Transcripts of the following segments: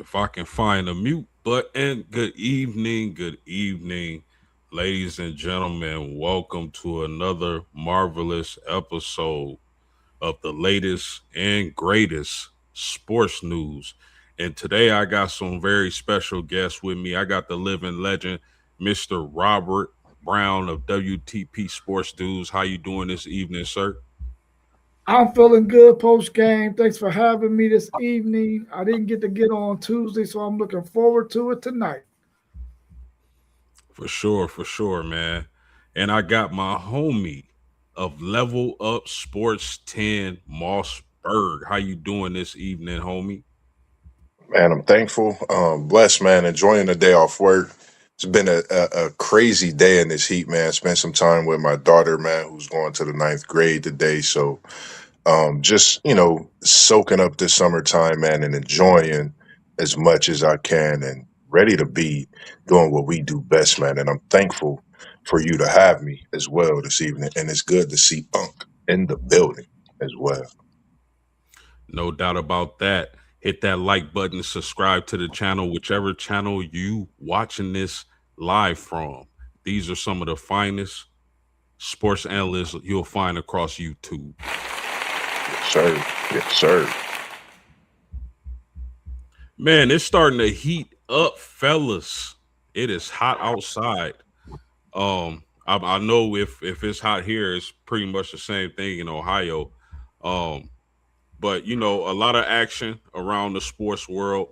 If I can find a mute button. Good evening, ladies and gentlemen. Welcome to another marvelous episode of the latest and greatest sports news. And today I got some very special guests with me. I got the living legend, Mr. Robert Brown of WTP Sports Dudes. How you doing this evening, sir? I'm feeling good post game. Thanks for having me this evening. I didn't get to get on Tuesday, so I'm looking forward to it tonight. For sure, man. And I got my homie of Level Up Sports 10, Moss Berg. How you doing this evening, homie? Man, I'm thankful, blessed, man. Enjoying the day off work. It's been a crazy day in this heat, man. Spent some time with my daughter, man, who's going to the ninth grade today. So, just soaking up this summertime, man, and enjoying as much as I can, and ready to be doing what we do best, man. And I'm thankful for you to have me as well this evening. And it's good to see Unc in the building as well. No doubt about that. Hit that like button, subscribe to the channel, whichever channel you watching this live from. These are some of the finest sports analysts you'll find across YouTube. Yes, sir. Yes, sir. Man, it's starting to heat up, fellas. It is hot outside. I know if it's hot here, it's pretty much the same thing in Ohio. Um, but a lot of action around the sports world.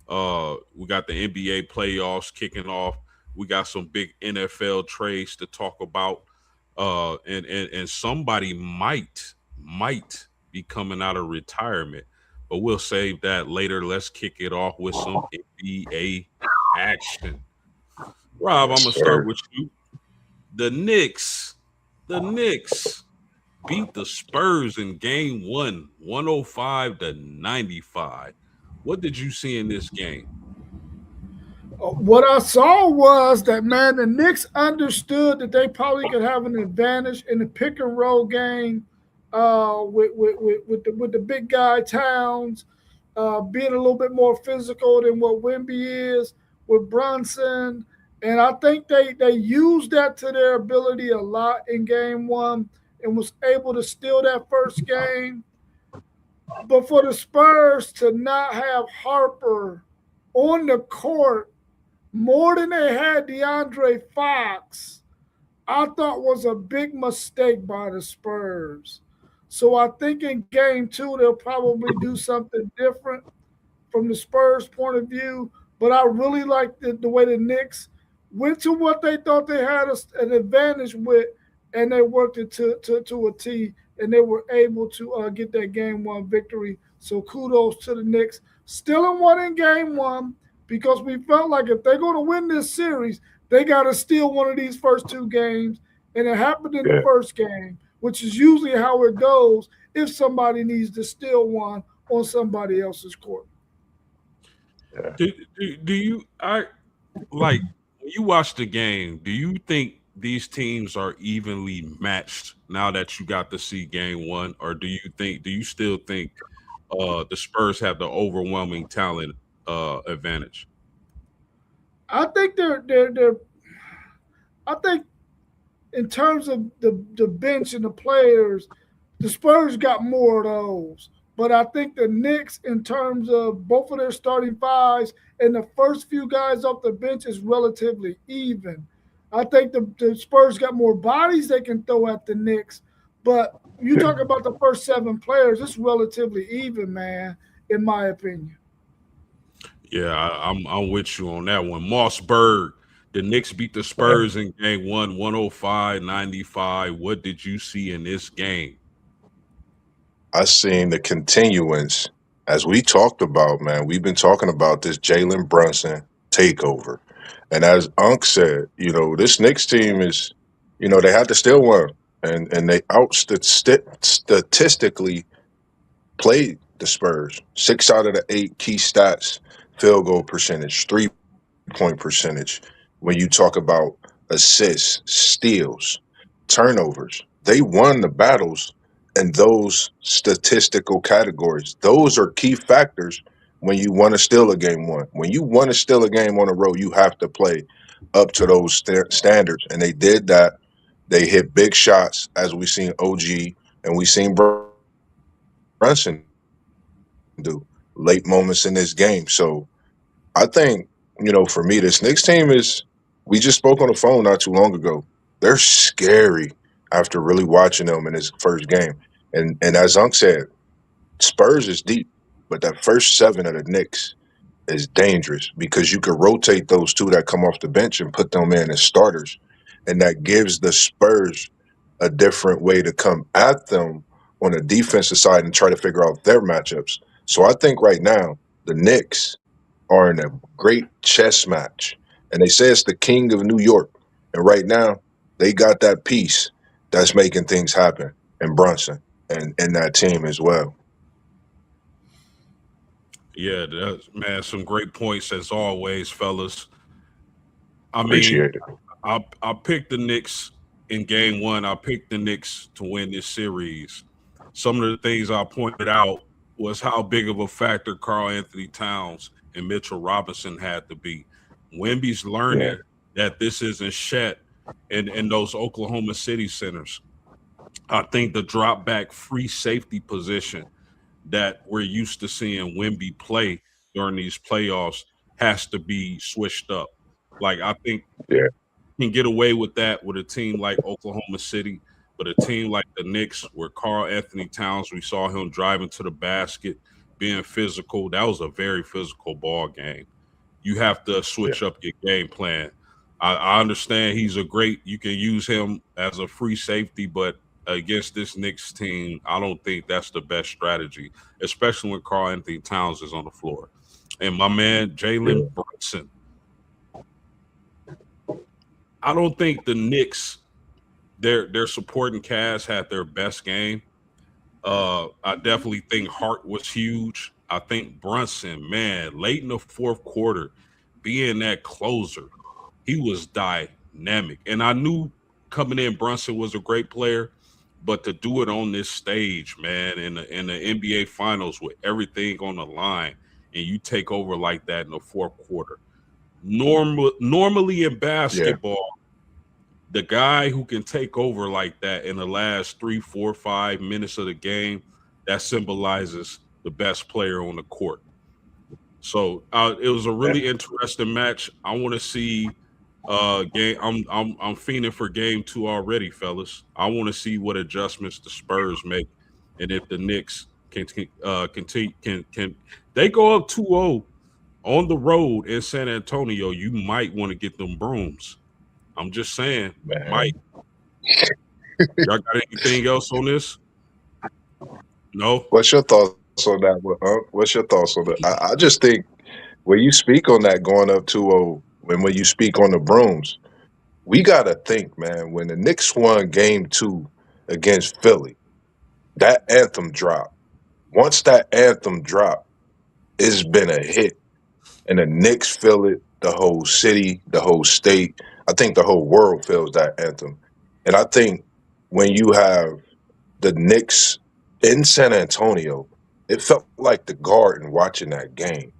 We got the NBA playoffs kicking off. We got some big NFL trades to talk about. And somebody might be coming out of retirement, but we'll save that later. Let's kick it off with some NBA action. Rob, I'm Yes, gonna start sir. with you. The Knicks beat the Spurs in game one, 105-95. What did you see in this game? What I saw was that, man, the Knicks understood that they probably could have an advantage in the pick and roll game with the big guy Towns being a little bit more physical than what Wemby is with Brunson. And I think they used that to their ability a lot in game one and was able to steal that first game. But for the Spurs to not have Harper on the court more than they had DeAndre Fox, I thought was a big mistake by the Spurs. So I think in game two, they'll probably do something different from the Spurs' point of view. But I really like the way the Knicks went to what they thought they had an advantage with, and they worked it to a T, and they were able to get that game one victory. So kudos to the Knicks. Still in one in game one because we felt like if they're going to win this series, they got to steal one of these first two games. And it happened in the Yeah. first game, which is usually how it goes if somebody needs to steal one on somebody else's court. Yeah. Do you I like when you watch the game, do you think these teams are evenly matched now that you got to see game one? Or do you still think the Spurs have the overwhelming talent advantage? I think they're I think in terms of the bench and the players, the Spurs got more of those. But I think the Knicks, in terms of both of their starting fives and the first few guys off the bench, is relatively even. I think the Spurs got more bodies they can throw at the Knicks. But you Yeah. talk about the first seven players, it's relatively even, man, in my opinion. Yeah, I'm with you on that one. Mossberg, the Knicks beat the Yeah. Spurs in game one, 105-95. What did you see in this game? I seen the continuance as we talked about, man. We've been talking about this Jalen Brunson takeover. And as Unc said, this Knicks team is, they had to still win. And they statistically played the Spurs. 6 out of the 8 key stats, field goal percentage, 3-point percentage. When you talk about assists, steals, turnovers, they won the battles in those statistical categories. Those are key factors when you want to steal a game one. When you want to steal a game on the road, you have to play up to those standards. And they did that. They hit big shots, as we seen OG and we seen Brunson do late moments in this game. So I think, for me, this Knicks team is, we just spoke on the phone not too long ago. They're scary after really watching them in this first game. And as Unc said, Spurs is deep, but that first seven of the Knicks is dangerous because you could rotate those two that come off the bench and put them in as starters. And that gives the Spurs a different way to come at them on the defensive side and try to figure out their matchups. So I think right now the Knicks are in a great chess match. And they say it's the king of New York. And right now they got that piece that's making things happen in Brunson and that team as well. Yeah, man, some great points as always, fellas. I mean, Appreciate it. I picked the Knicks in game one. I picked the Knicks to win this series. Some of the things I pointed out was how big of a factor Karl Anthony Towns and Mitchell Robinson had to be. Wemby's Yeah. learning that this isn't Chet in those Oklahoma City centers. I think the drop back free safety position that we're used to seeing Wemby play during these playoffs has to be switched up. Like I think Yeah. can get away with that with a team like Oklahoma City, but a team like the Knicks, where Karl Anthony Towns, we saw him driving to the basket, being physical. That was a very physical ball game. You have to switch up your game plan. I understand he's a great. You can use him as a free safety, but against this Knicks team, I don't think that's the best strategy, especially when Karl Anthony Towns is on the floor. And my man Jalen Brunson, I don't think the Knicks, their supporting cast had their best game. I definitely think Hart was huge. I think Brunson, man, late in the fourth quarter, being that closer, he was dynamic. And I knew coming in, Brunson was a great player, but to do it on this stage, man, in the NBA Finals with everything on the line, and you take over like that in the fourth quarter. Normally in Yeah. basketball, the guy who can take over like that in the last 3, 4, 5 minutes of the game, that symbolizes the best player on the court. So it was a really interesting match. I want to see game. I'm fiending for game two already, fellas. I want to see what adjustments the Spurs make, and if the Knicks can continue can they go up 2-0 on the road in San Antonio. You might want to get them brooms. I'm just saying, Mike. Man. Y'all got anything else on this? No. What's your thoughts on that? What's your thoughts on that? I just think when you speak on that going up 2-0, and when you speak on the brooms, we got to think, man, when the Knicks won game two against Philly, that anthem dropped. Once that anthem dropped, it's been a hit. And the Knicks feel it, the whole city, the whole state. I think the whole world feels that anthem. And I think when you have the Knicks in San Antonio, it felt like the Garden watching that game.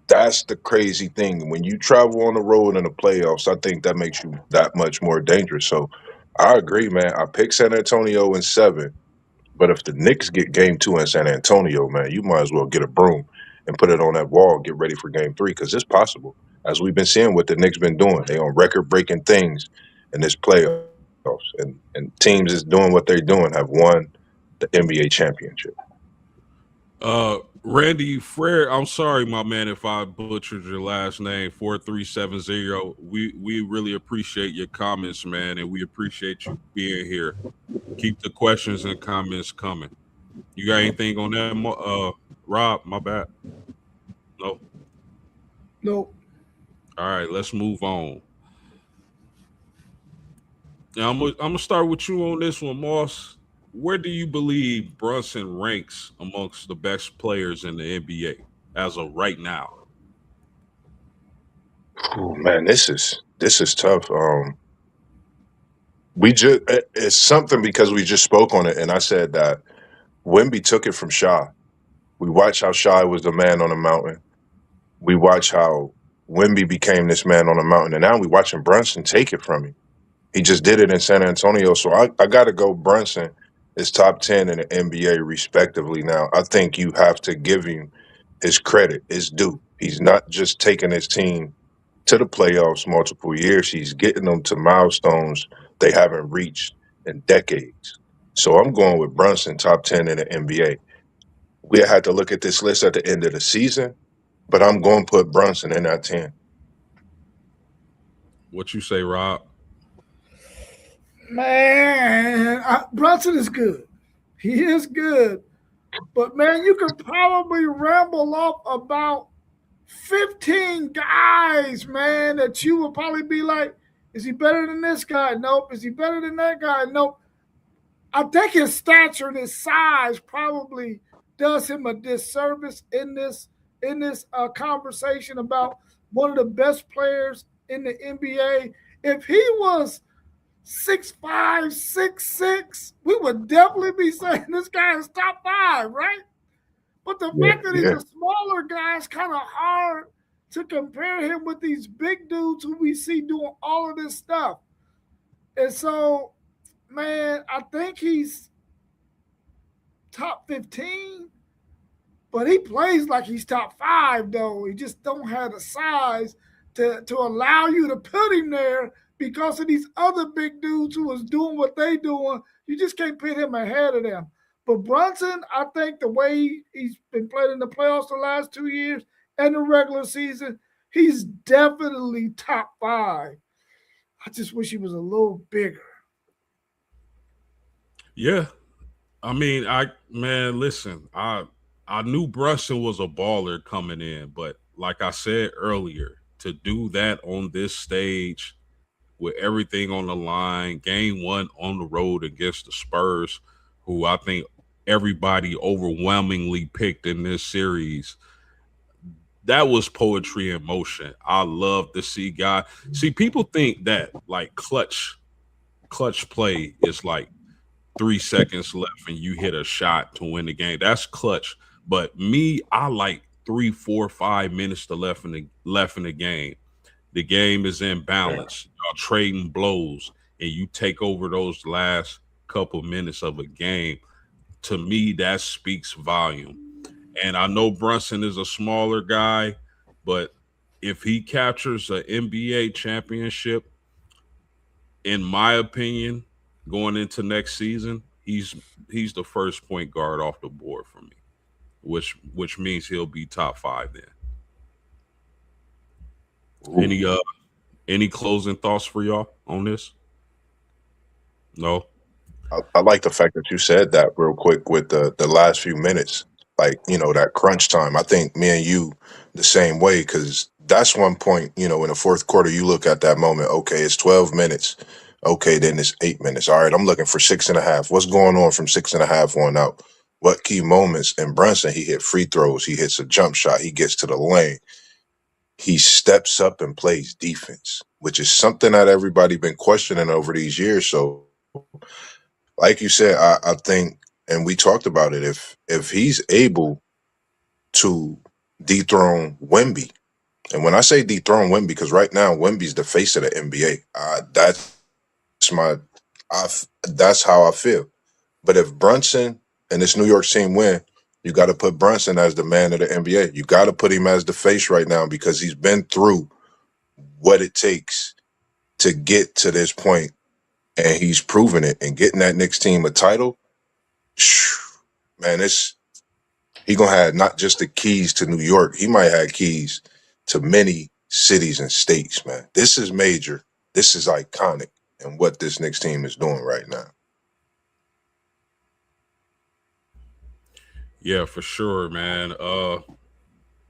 That's the crazy thing. When you travel on the road in the playoffs, I think that makes you that much more dangerous. So I agree, man. I picked San Antonio in 7. But if the Knicks get game 2 in San Antonio, man, you might as well get a broom and put it on that wall, get ready for game 3, because it's possible. As we've been seeing what the Knicks been doing. They on record-breaking things in this playoffs. And teams is doing what they're doing have won the NBA championship. Randy Frere, I'm sorry, my man, if I butchered your last name, 4370. We really appreciate your comments, man, and we appreciate you being here. Keep the questions and comments coming. You got anything on that, Rob? My bad. No. Nope. All right, let's move on. Now I'm gonna start with you on this one, Moss. Where do you believe Brunson ranks amongst the best players in the NBA as of right now? Oh man, this is tough. It's something because we just spoke on it, and I said that Wemby took it from Shaw. We watched how Shy was the man on the mountain. We watched how Wemby became this man on the mountain, and now we watching Brunson take it from him. He just did it in San Antonio, so I got to go. Brunson is top 10 in the NBA respectively. Now I think you have to give him his credit, his due. He's not just taking his team to the playoffs multiple years; he's getting them to milestones they haven't reached in decades. So I'm going with Brunson, top 10 in the NBA. We had to look at this list at the end of the season, but I'm going to put Brunson in that 10. What you say, Rob? Man, Brunson is good. He is good. But, man, you could probably ramble off about 15 guys, man, that you would probably be like, is he better than this guy? Nope. Is he better than that guy? Nope. I think his stature and his size probably does him a disservice in this conversation about one of the best players in the NBA. If he was 6'5", 6'6", we would definitely be saying this guy is top 5, right? But the fact that he's a smaller guy is kind of hard to compare him with these big dudes who we see doing all of this stuff. And so, man, I think he's top 15, but he plays like he's top 5, though. He just don't have the size to allow you to put him there because of these other big dudes who is doing what they doing. You just can't put him ahead of them. But Brunson, I think the way he's been playing in the playoffs the last 2 years and the regular season, he's definitely top 5. I just wish he was a little bigger. Yeah. I mean, listen, I knew Brunson was a baller coming in, but like I said earlier, to do that on this stage with everything on the line, game 1 on the road against the Spurs, who I think everybody overwhelmingly picked in this series, that was poetry in motion. I love to see guys. See, people think that like clutch play is like 3 seconds left and you hit a shot to win the game. That's clutch. But me, I like 3, 4, 5 minutes to left in the game. The game is in balance. Y'all trading blows, and you take over those last couple minutes of a game. To me, that speaks volume. And I know Brunson is a smaller guy, but if he captures an NBA championship, in my opinion, going into next season, he's the first point guard off the board for me, which means he'll be top 5 then. Ooh. Any closing thoughts for y'all on this? No. I like the fact that you said that real quick with the last few minutes, like, that crunch time. I think me and you the same way, because that's one point, in the fourth quarter, you look at that moment, okay, it's 12 minutes. Okay, then it's 8 minutes. All right, I'm looking for 6.5. What's going on from 6.5 on out? What key moments? And Brunson, he hit free throws. He hits a jump shot. He gets to the lane. He steps up and plays defense, which is something that everybody been questioning over these years. So, like you said, I think, and we talked about it, if he's able to dethrone Wemby, and when I say dethrone Wemby, because right now Wemby's the face of the NBA, that's how I feel. But if Brunson and this New York team win, you got to put Brunson as the man of the NBA. You got to put him as the face right now, because he's been through what it takes to get to this point, and he's proven it. And getting that Knicks team a title, man, he gonna have not just the keys to New York. He might have keys to many cities and states, man. This is major. This is iconic, and what this Knicks team is doing right now. Yeah, for sure, man. I'm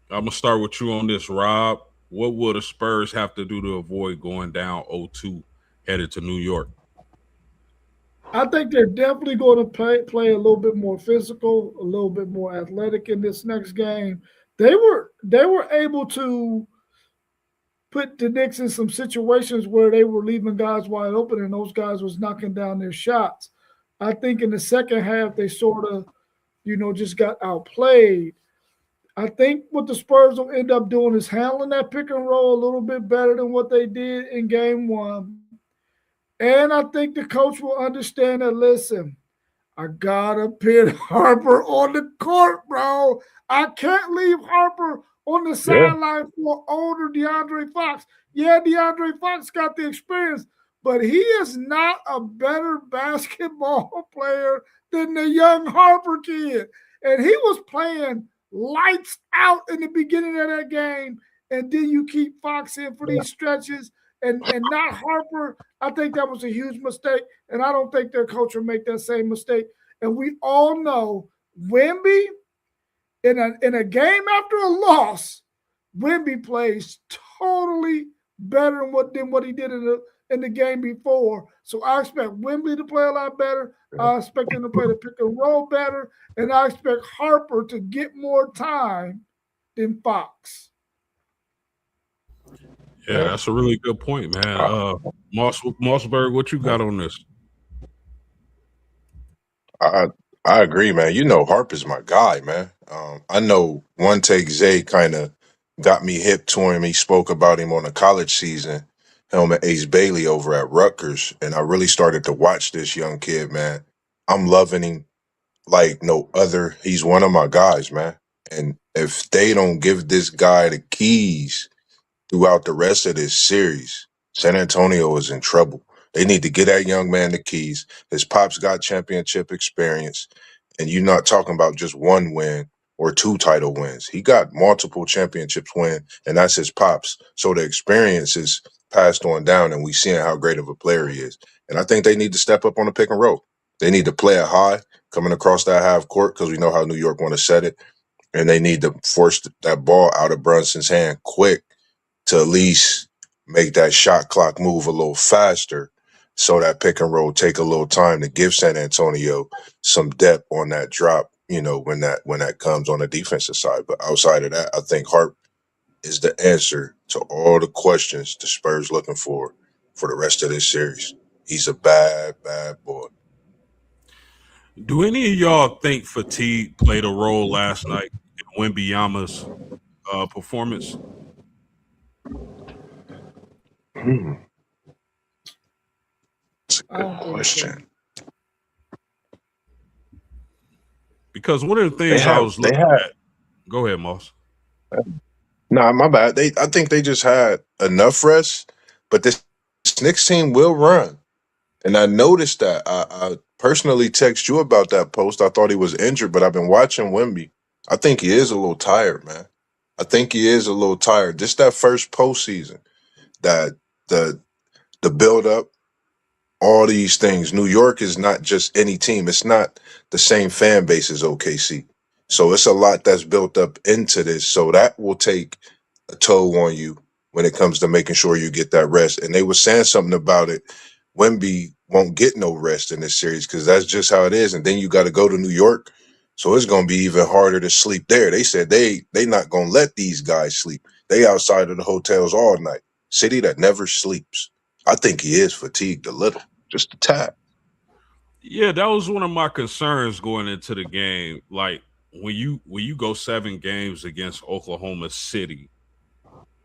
gonna start with you on this, Rob. What will the Spurs have to do to avoid going down 0-2 headed to New York? I think they're definitely going to play a little bit more physical, a little bit more athletic in this next game. They were able to put the Knicks in some situations where they were leaving guys wide open, and those guys was knocking down their shots. I think in the second half they sort of, just got outplayed. I think what the Spurs will end up doing is handling that pick and roll a little bit better than what they did in game one. And I think the coach will understand that, listen, I gotta put Harper on the court, bro. I can't leave Harper on the Yeah, sideline for older DeAndre Fox. Yeah, DeAndre Fox got the experience, but he is not a better basketball player than the young Harper kid. And he was playing lights out in the beginning of that game. And then you keep Fox in for these stretches and not Harper. I think that was a huge mistake. And I don't think their coach will make that same mistake. And we all know Wemby in a game after a loss, Wemby plays totally better than what he did in the game before. So I expect Wemby to play a lot better. I expect him to play the pick and roll better, and I expect Harper to get more time than Fox. Yeah, yeah. that's a really good point, man. I, Mossberg, what you got on this? I I agree, man. You know, Harp is my guy, man. I know one take Zay kind of got me hip to him. He spoke about him on a college season, him and Ace Bailey over at Rutgers, and I really started to watch this young kid, man. I'm loving him like no other. He's one of my guys, man. And if they don't give this guy the keys throughout the rest of this series, San Antonio is in trouble. They need to get that young man the keys. His pops got championship experience, and you're not talking about just one win or two title wins. He got multiple championships win, and that's his pops. So the experience is passed on down, and we seeing how great of a player he is. And I think they need to step up on the pick and roll. They need to play it high, coming across that half court because we know how New York want to set it, and they need to force that ball out of Brunson's hand quick to at least make that shot clock move a little faster so that pick and roll take a little time to give San Antonio some depth on that drop, when that comes on the defensive side. But outside of that, I think Hart is the answer to all the questions the Spurs looking for the rest of this series. He's a bad, bad boy. Do any of y'all think fatigue played a role last night in Wembanyama's performance? Hmm, that's a I good don't think so. question. Because one of the They things I have was they looking have at, go ahead, Moss. Nah, my bad. I think they just had enough rest, but this Knicks team will run. And I noticed that. I personally text you about that post. I thought he was injured, but I've been watching Wimby. I think he is a little tired, man. I think he is a little tired. Just that first postseason, that the the build up, all these things. New York is not just any team. It's not the same fan base as OKC. So it's a lot that's built up into this. So that will take a toll on you when it comes to making sure you get that rest. And they were saying something about it. Wemby won't get no rest in this series because that's just how it is. And then you got to go to New York. So it's gonna be even harder to sleep there. They said they not gonna let these guys sleep. They outside of the hotels all night. City that never sleeps. I think he is fatigued a little, just a tad. Yeah, that was one of my concerns going into the game. Like when you go 7 games against Oklahoma City,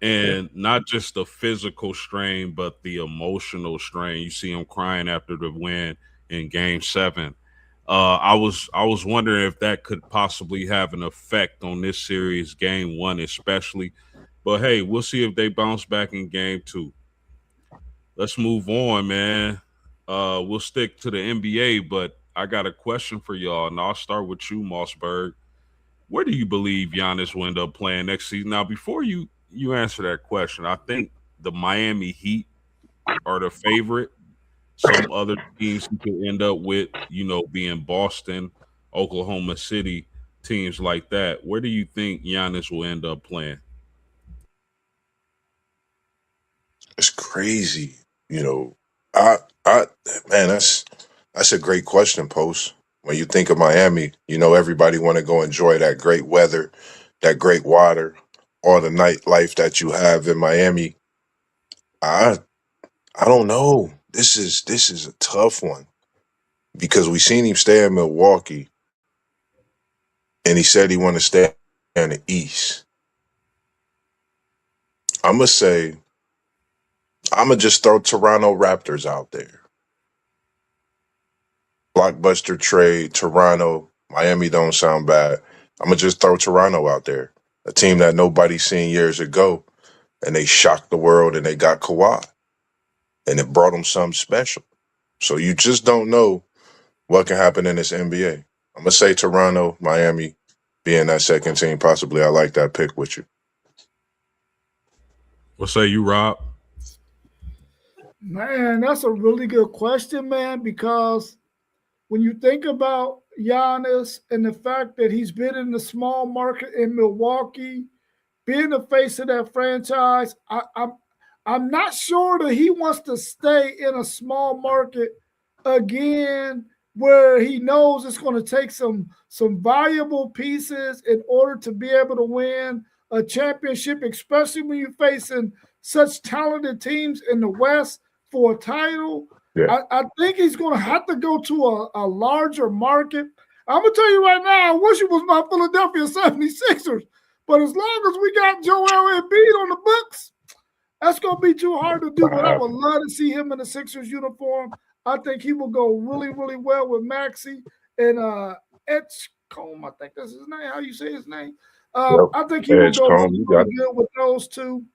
Yeah. and not just the physical strain, but the emotional strain. You see him crying after the win in Game 7. I was wondering if that could possibly have an effect on this series, Game 1 especially. But hey, we'll see if they bounce back in Game 2. Let's move on, man. We'll stick to the NBA, but I got a question for y'all, and I'll start with you, Mossberg. Where do you believe Giannis will end up playing next season? Now, before you answer that question, I think the Miami Heat are the favorite. Some other teams he could end up with, being Boston, Oklahoma City, teams like that. Where do you think Giannis will end up playing? It's crazy. You know, I I man, that's a great question, Post. When you think of Miami, everybody want to go enjoy that great weather, that great water, all the nightlife that you have in Miami. I I don't know. This is a tough one because we seen him stay in Milwaukee and he said he want to stay in the East, I'm going to say, I'm going to just throw Toronto Raptors out there. Blockbuster trade, Toronto, Miami don't sound bad. I'm going to just throw Toronto out there. A team that nobody seen years ago, and they shocked the world and they got Kawhi. And it brought them something special. So you just don't know what can happen in this NBA. I'm going to say Toronto, Miami, being that second team, possibly. I like that pick with you. What say you, Rob? Man, that's a really good question, man, because when you think about Giannis and the fact that he's been in the small market in Milwaukee, being the face of that franchise, I'm not sure that he wants to stay in a small market again where he knows it's going to take some valuable pieces in order to be able to win a championship, especially when you're facing such talented teams in the West for a title. Yeah. I think he's going to have to go to a larger market. I'm going to tell you right now, I wish it was my Philadelphia 76ers. But as long as we got Joel Embiid on the books, that's going to be too hard to do. But I would love to see him in the Sixers uniform. I think he will go really, really well with Maxey and Edgecombe. I think that's his name. How you say his name? I think he will go really, really good with those two.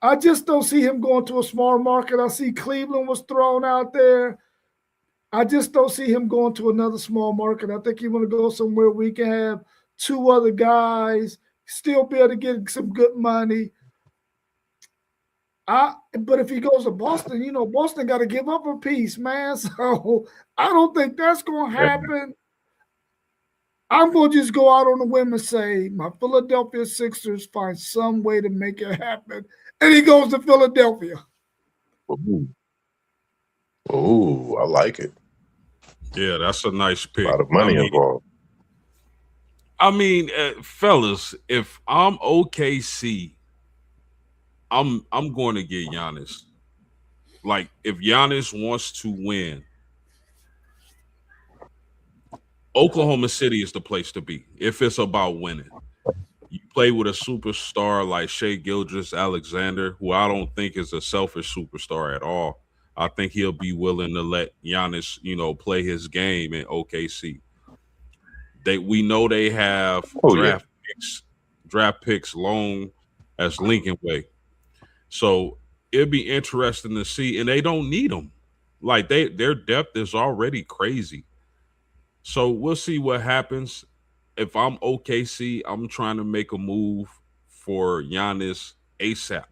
I just don't see him going to a small market. I see Cleveland was thrown out there. I just don't see him going to another small market. I think he want to go somewhere we can have two other guys, still be able to get some good money. But if he goes to Boston, you know, Boston got to give up a piece, man. So I don't think that's going to happen. I'm going to just go out on a whim and say my Philadelphia Sixers find some way to make it happen. And he goes to Philadelphia. Ooh, I like it. Yeah, that's a nice pick. A lot of money involved. I mean, fellas, if I'm OKC, I'm going to get Giannis. Like, if Giannis wants to win, Oklahoma City is the place to be if it's about winning. You play with a superstar like Shai Gilgeous-Alexander, who I don't think is a selfish superstar at all. I think he'll be willing to let Giannis, you know, play his game in OKC. We know they have draft picks long as Lincoln Way. So it'd be interesting to see, and they don't need them. Like their depth is already crazy. So we'll see what happens. If I'm OKC, I'm trying to make a move for Giannis ASAP.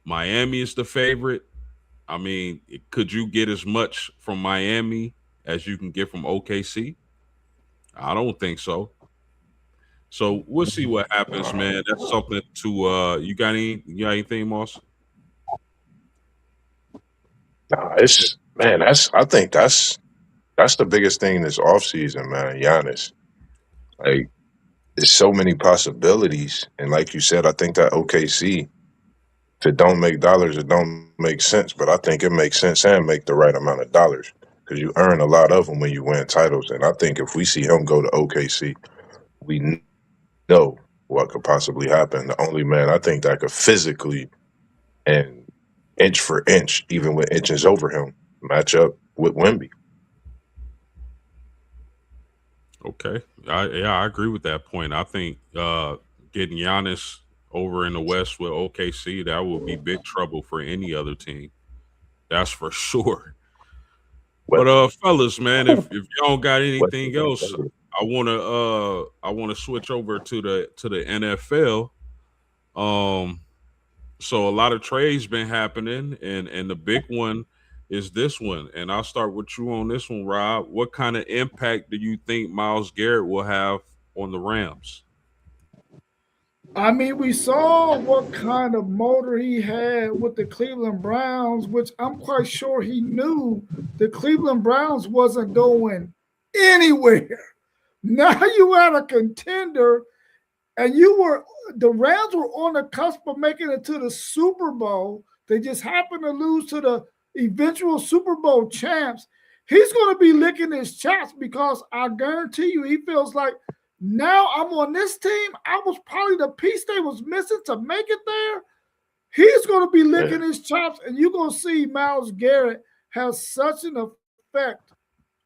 Miami is the favorite. I mean, could you get as much from Miami as you can get from OKC? I don't think so. So we'll see what happens, man. That's something to you got anything, Moss? I think that's the biggest thing this offseason, man. Giannis. Like, there's so many possibilities. And like you said, I think that OKC, if it don't make dollars, it don't make sense. But I think it makes sense and make the right amount of dollars because you earn a lot of them when you win titles. And I think if we see him go to OKC, we know what could possibly happen. The only man I think that could physically and inch for inch, even with inches over him, match up with Wemby. Okay. I agree with that point. I think getting Giannis over in the West with OKC, that would be big trouble for any other team. That's for sure. But fellas, man, if you don't got anything else, I wanna switch over to the NFL. So a lot of trades been happening, and the big one is this one. And I'll start with you on this one, Rob. What kind of impact do you think Myles Garrett will have on the Rams? I mean, we saw what kind of motor he had with the Cleveland Browns, which I'm quite sure he knew the Cleveland Browns wasn't going anywhere. Now you had a contender, and the Rams were on the cusp of making it to the Super Bowl. They just happened to lose to the eventual Super Bowl champs. He's going to be licking his chops because I guarantee you he feels like Now I'm on this team. I was probably the piece they was missing to make it there. He's going to be licking his chops, and you're going to see Myles Garrett has such an effect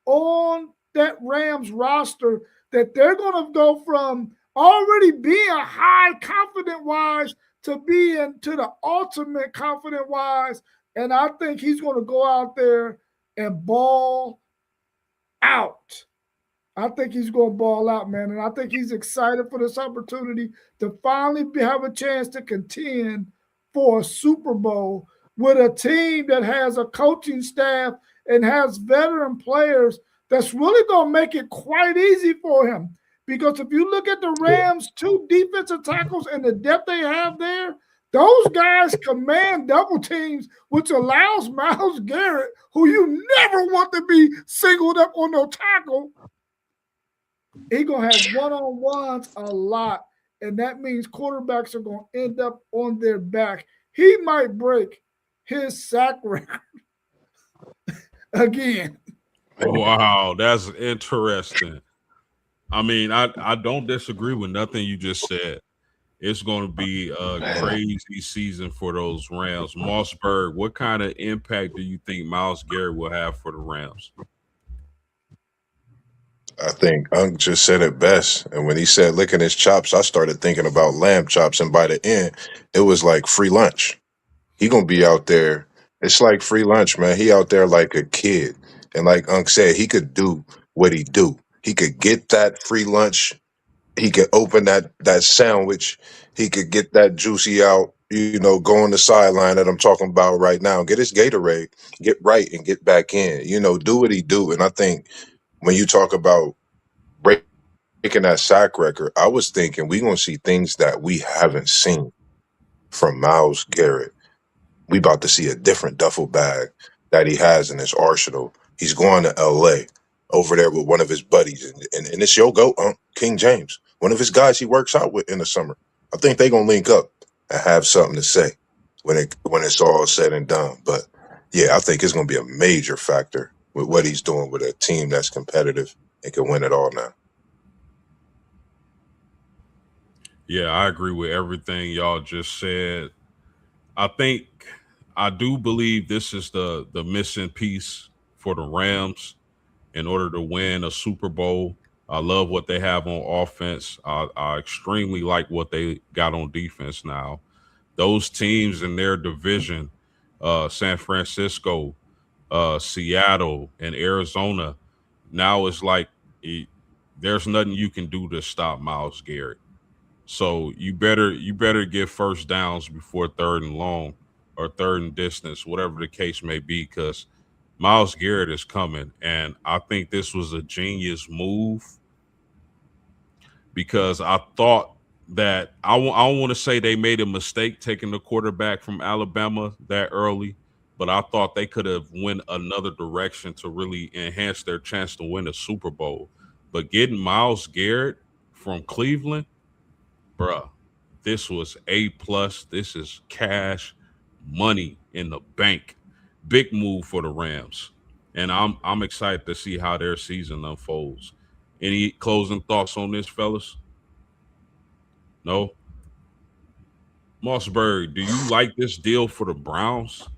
on that Rams roster that they're going to go from already being high confident wise to being to the ultimate confident wise. And I think he's going to go out there and ball out. I think he's going to ball out, man. And I think he's excited for this opportunity to finally have a chance to contend for a Super Bowl with a team that has a coaching staff and has veteran players that's really going to make it quite easy for him. Because if you look at the Rams' two defensive tackles and the depth they have there, those guys command double teams, which allows Myles Garrett, who you never want to be singled up on no tackle, he's going to have one-on-ones a lot. And that means quarterbacks are going to end up on their back. He might break his sack record again. Wow, that's interesting. I mean, I don't disagree with nothing you just said. It's going to be a crazy season for those Rams. Mossberg, what kind of impact do you think Myles Garrett will have for the Rams? I think Unc just said it best. And when he said licking his chops, I started thinking about lamb chops. And by the end, it was like free lunch. He gonna be out there. It's like free lunch, man. He out there like a kid. And like Unc said, he could do what he do. He could get that free lunch. He could open that sandwich. He could get that juicy out, go on the sideline that I'm talking about right now. Get his Gatorade, get right and get back in. Do what he do. And I think when you talk about breaking that sack record, I was thinking we're going to see things that we haven't seen from Myles Garrett. We about to see a different duffel bag that he has in his arsenal. He's going to L.A. over there with one of his buddies. And it's your GOAT, King James, one of his guys he works out with in the summer. I think they're going to link up and have something to say when it's all said and done. But, yeah, I think it's going to be a major factor with what he's doing with a team that's competitive and can win it all now. Yeah, I agree with everything y'all just said. I do believe this is the missing piece for the Rams in order to win a Super Bowl. I love what they have on offense. I extremely like what they got on defense now. Those teams in their division, San Francisco, Seattle, and Arizona, now it's like there's nothing you can do to stop Myles Garrett. So you better get first downs before third and long or third and distance, whatever the case may be, because Myles Garrett is coming. And I think this was a genius move because I thought that I don't want to say they made a mistake taking the quarterback from Alabama that early, but I thought they could have went another direction to really enhance their chance to win a Super Bowl. But getting Myles Garrett from Cleveland, bruh, this was A+. This is cash money in the bank. Big move for the Rams. And I'm excited to see how their season unfolds. Any closing thoughts on this, fellas? No? Mossberg, do you like this deal for the Browns?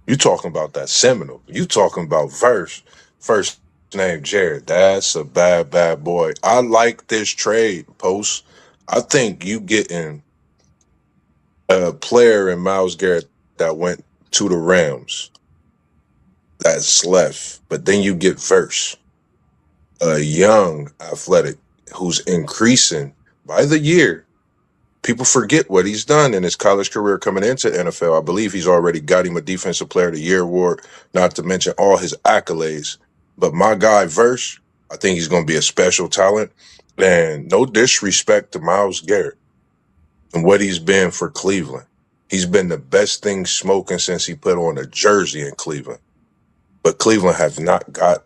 You talking about that Seminole. You talking about first name Jared. That's a bad boy. I like this trade, Post. I think you getting a player in Myles Garrett that went to the Rams that's left, but then you get Verse, a young athletic who's increasing by the year. People forget what he's done in his college career coming into NFL. I believe he's already got him a Defensive Player of the Year award, not to mention all his accolades. But my guy, Verse, I think he's going to be a special talent. And no disrespect to Myles Garrett and what he's been for Cleveland. He's been the best thing smoking since he put on a jersey in Cleveland. But Cleveland have not got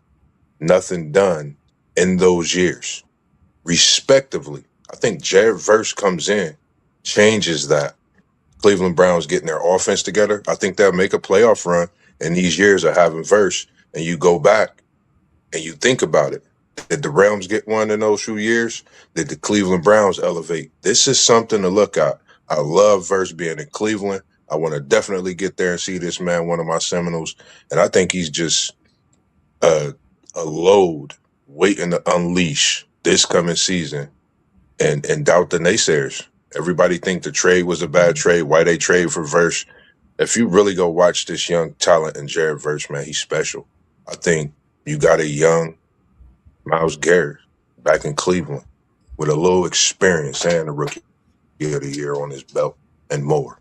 nothing done in those years, respectively. I think Jared Verse comes in, changes that. Cleveland Browns getting their offense together. I think they'll make a playoff run in these years of having Verse. And you go back and you think about it. Did the Rams get one in those few years? Did the Cleveland Browns elevate? This is something to look at. I love Verse being in Cleveland. I want to definitely get there and see this man, one of my Seminoles. And I think he's just a load waiting to unleash this coming season and doubt the naysayers. Everybody think the trade was a bad trade. Why they trade for Verse? If you really go watch this young talent in Jared Verse, man, he's special. I think you got a young Myles Garrett back in Cleveland with a little experience and a rookie of the year on his belt and more.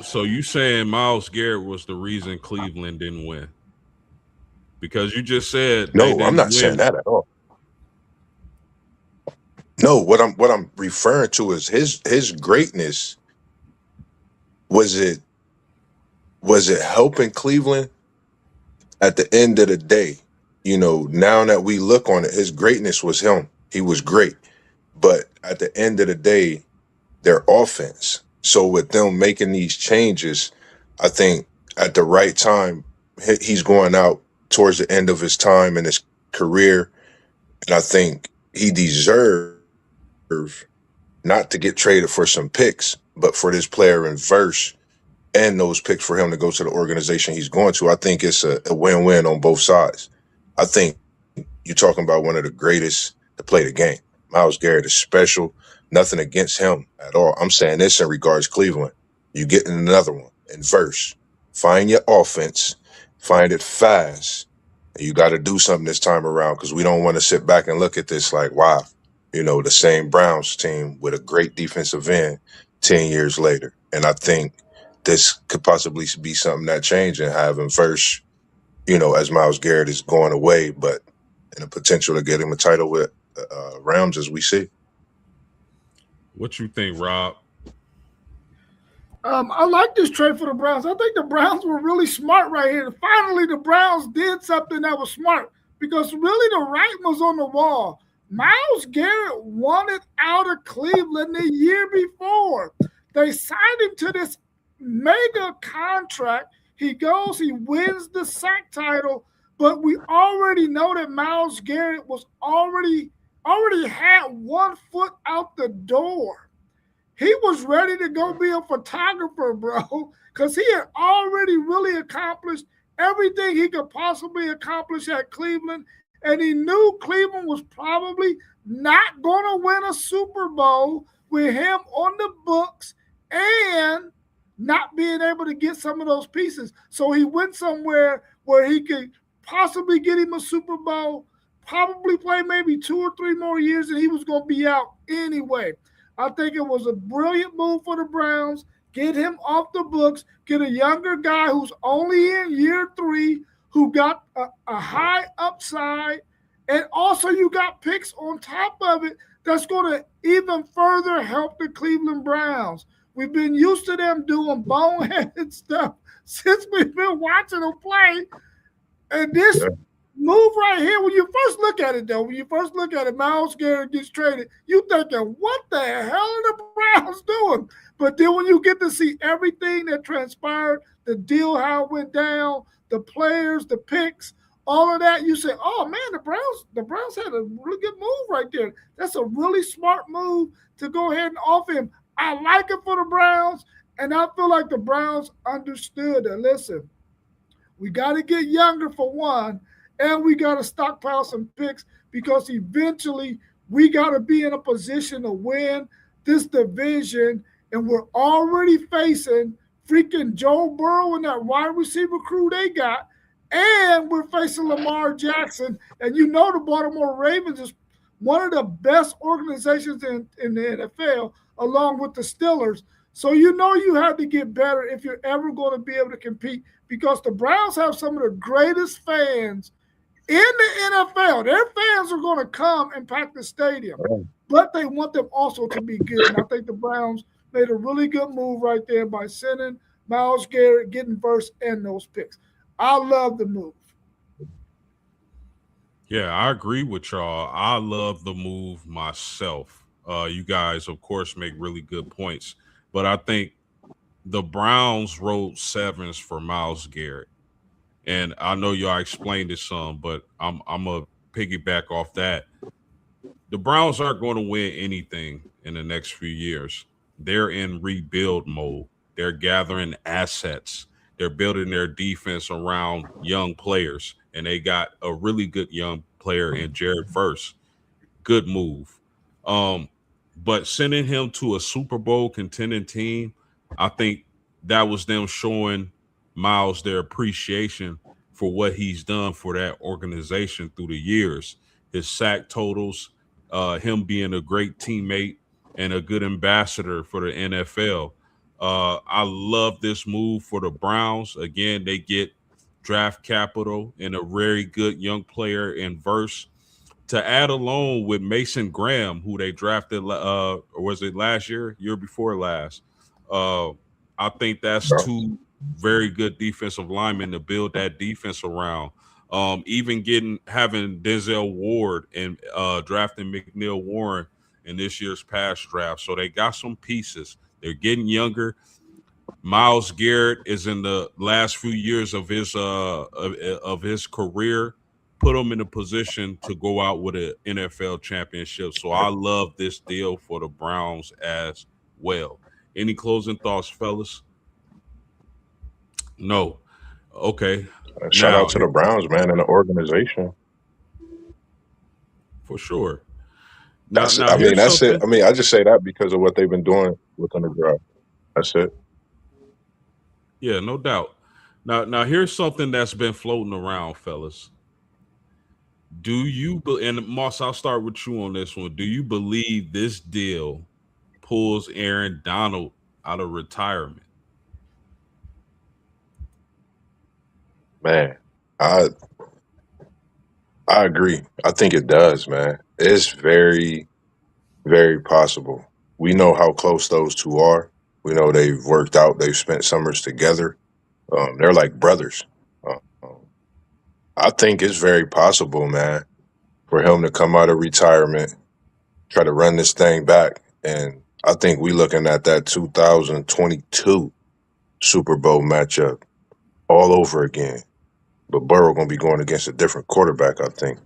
So you saying Myles Garrett was the reason Cleveland didn't win? Because you just said No, I'm not saying that at all. No, what I'm referring to is his greatness. Was it helping Cleveland? At the end of the day, now that we look on it, his greatness was him. He was great. But at the end of the day, their offense. So with them making these changes, I think at the right time, he's going out towards the end of his time in his career. And I think he deserves not to get traded for some picks, but for this player in Verse and those picks for him to go to the organization he's going to. I think it's a win-win on both sides. I think you're talking about one of the greatest to play the game. Myles Garrett is special. Nothing against him at all. I'm saying this in regards to Cleveland. You getting another one in Verse. Find your offense. Find it fast. And you got to do something this time around because we don't want to sit back and look at this like, wow, the same Browns team with a great defensive end 10 years later. And I think this could possibly be something that change and having Verse, as Myles Garrett is going away, but in a potential to get him a title with Rams as we see. What you think, Rob? I like this trade for the Browns. I think the Browns were really smart right here. Finally, the Browns did something that was smart because really the writing was on the wall. Myles Garrett wanted out of Cleveland the year before. They signed him to this mega contract. He goes, he wins the sack title, but we already know that Myles Garrett was already had 1 foot out the door. He was ready to go be a photographer, bro, because he had already really accomplished everything he could possibly accomplish at Cleveland, and he knew Cleveland was probably not going to win a Super Bowl with him on the books and not being able to get some of those pieces. So he went somewhere where he could possibly get him a Super Bowl, probably play maybe 2 or 3 more years, and he was going to be out anyway. I think it was a brilliant move for the Browns. Get him off the books, get a younger guy who's only in year 3, who got a high upside, and also you got picks on top of it that's going to even further help the Cleveland Browns. We've been used to them doing boneheaded stuff since we've been watching them play. And this move right here, when you first look at it, Myles Garrett gets traded, you thinking, what the hell are the Browns doing? But then when you get to see everything that transpired, the deal, how it went down, the players, the picks, all of that, you say, oh, man, the Browns had a really good move right there. That's a really smart move to go ahead and offer him. I like it for the Browns, and I feel like the Browns understood that, listen, we got to get younger for one, and we got to stockpile some picks because eventually we got to be in a position to win this division, and we're already facing freaking Joe Burrow and that wide receiver crew they got, and we're facing Lamar Jackson, and the Baltimore Ravens is one of the best organizations in the NFL, along with the Steelers. So you have to get better if you're ever going to be able to compete, because the Browns have some of the greatest fans in the NFL. Their fans are going to come and pack the stadium, but they want them also to be good. And I think the Browns made a really good move right there by sending Myles Garrett, getting Verse, and those picks. I love the move. Yeah, I agree with y'all. I love the move myself. You guys, of course, make really good points, but I think the Browns wrote 7s for Myles Garrett, and I know y'all explained it some, but I'm gonna piggyback off that, the Browns aren't going to win anything in the next few years. They're in rebuild mode. They're gathering assets. They're building their defense around young players, and they got a really good young player in Jared Verse. Good move. Um, but sending him to a Super Bowl contending team, I think that was them showing Miles their appreciation for what he's done for that organization through the years. His sack totals, him being a great teammate and a good ambassador for the NFL. I love this move for the Browns. Again, they get draft capital and a very good young player in Verse to add along with Mason Graham, who they drafted, or was it last year before last? I think that's two very good defensive linemen to build that defense around. Even having Denzel Ward and drafting McNeil Warren in this year's past draft, so they got some pieces. They're getting younger. Myles Garrett is in the last few years of his career. Put him in a position to go out with an NFL championship. So I love this deal for the Browns as well. Any closing thoughts, fellas? No. Okay. Shout out to the Browns, man, and the organization. For sure. That's it. I mean, I just say that because of what they've been doing within the draft. That's it. Yeah, no doubt. Now here's something that's been floating around, fellas. Do you, and Moss, I'll start with you on this one. Do you believe this deal pulls Aaron Donald out of retirement? Man, I agree. I think it does, man. It's very, very possible. We know how close those two are. We know they've worked out. They've spent summers together. They're like brothers. I think it's very possible, man, for him to come out of retirement, try to run this thing back. And I think we're looking at that 2022 Super Bowl matchup all over again. But Burrow going to be going against a different quarterback, I think,